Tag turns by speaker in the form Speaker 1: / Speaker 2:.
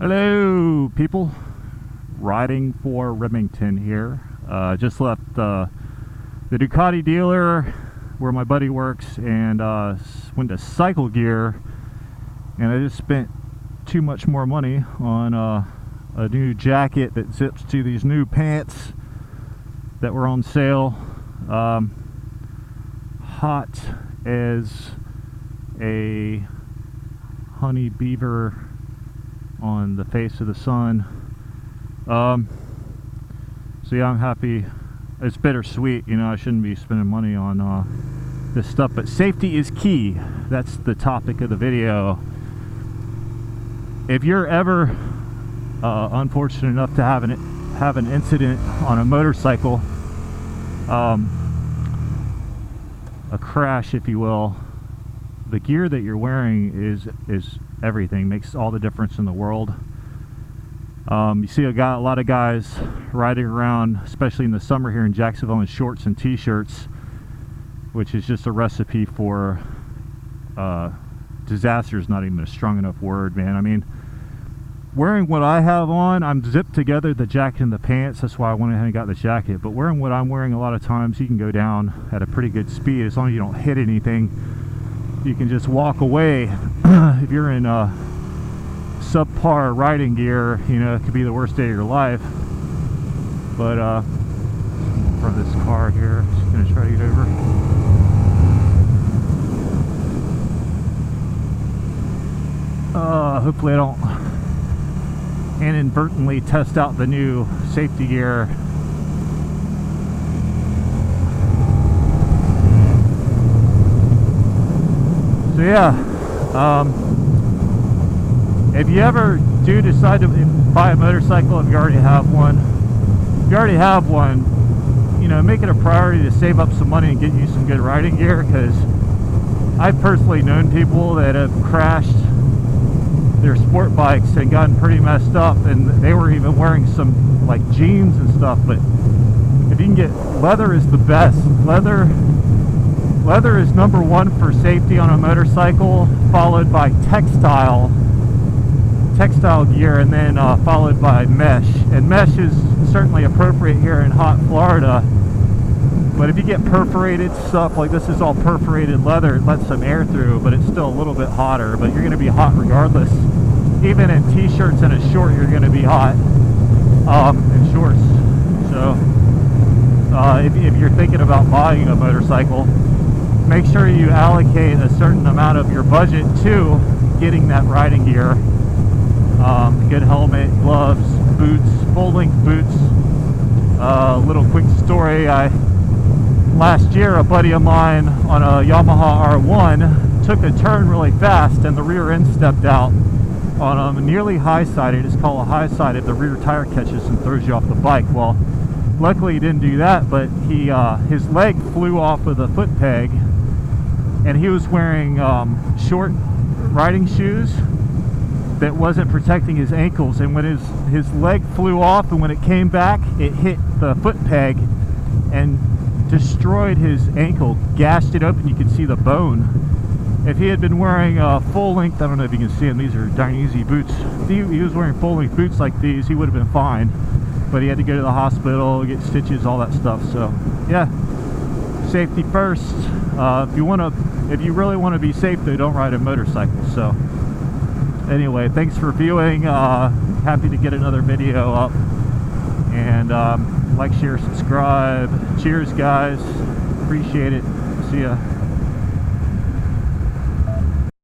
Speaker 1: Hello people, riding for Remington here. Just left the Ducati dealer where my buddy works and went to Cycle Gear, and I just spent too much more money on a new jacket that zips to these new pants that were on sale. Hot as a honey beaver on the face of the sun. So yeah, I'm happy. It's bittersweet, you know. I shouldn't be spending money on this stuff, but safety is key. That's the topic of the video. If you're ever unfortunate enough to have an incident on a motorcycle, a crash if you will, the gear that you're wearing is everything. Makes all the difference in the world. You see a lot of guys riding around, especially in the summer here in Jacksonville, in shorts and t-shirts, which is just a recipe for disaster. Is not even a strong enough word, man. I mean, wearing what I have on, I'm zipped together the jacket and the pants. That's why I went ahead and got the jacket. But wearing what I'm wearing, a lot of times you can go down at a pretty good speed as long as you don't hit anything. You can just walk away. If you're in subpar riding gear, you know, it could be the worst day of your life. But from this car here, I'm just gonna try to get over. Hopefully I don't inadvertently test out the new safety gear. So yeah, if you ever do decide to buy a motorcycle, if you already have one, you know, make it a priority to save up some money and get you some good riding gear, because I've personally known people that have crashed their sport bikes and gotten pretty messed up, and they were even wearing some like jeans and stuff. But if you can get, leather is the best. Leather is number one for safety on a motorcycle, followed by textile gear, and then followed by mesh. And mesh is certainly appropriate here in hot Florida. But if you get perforated stuff, like this is all perforated leather, it lets some air through, but it's still a little bit hotter. But you're going to be hot regardless. Even in t-shirts and a short, you're going to be hot in shorts. So if you're thinking about buying a motorcycle, make sure you allocate a certain amount of your budget to getting that riding gear. Good helmet, gloves, boots, full-length boots. Little quick story. Last year, a buddy of mine on a Yamaha R1 took a turn really fast, and the rear end stepped out on a nearly high-sided. It's called a high-sided. The rear tire catches and throws you off the bike. Well, luckily he didn't do that, but his leg flew off of the foot peg, and he was wearing short riding shoes that wasn't protecting his ankles, and when his leg flew off, and when it came back, it hit the foot peg and destroyed his ankle, gashed it open. You could see the bone. If he had been wearing full length, I don't know if you can see him, these are darn easy boots. If he was wearing full length boots like these, he would have been fine, but he had to go to the hospital, get stitches, all that stuff. So yeah, safety first. If you really want to be safe, though, don't ride a motorcycle. So anyway, thanks for viewing. Happy to get another video up, and like, share, subscribe. Cheers guys, appreciate it. See ya.